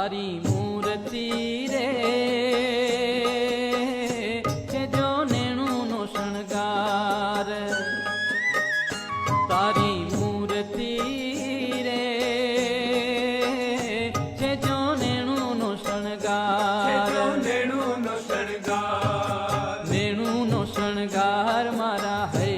તારી મૂર્તિ રે છે જો નેણુનો શણગાર તારી મૂર્તિ રે છે જો નેણુનો શણગાર નેણુનો શણગાર મારા હૈ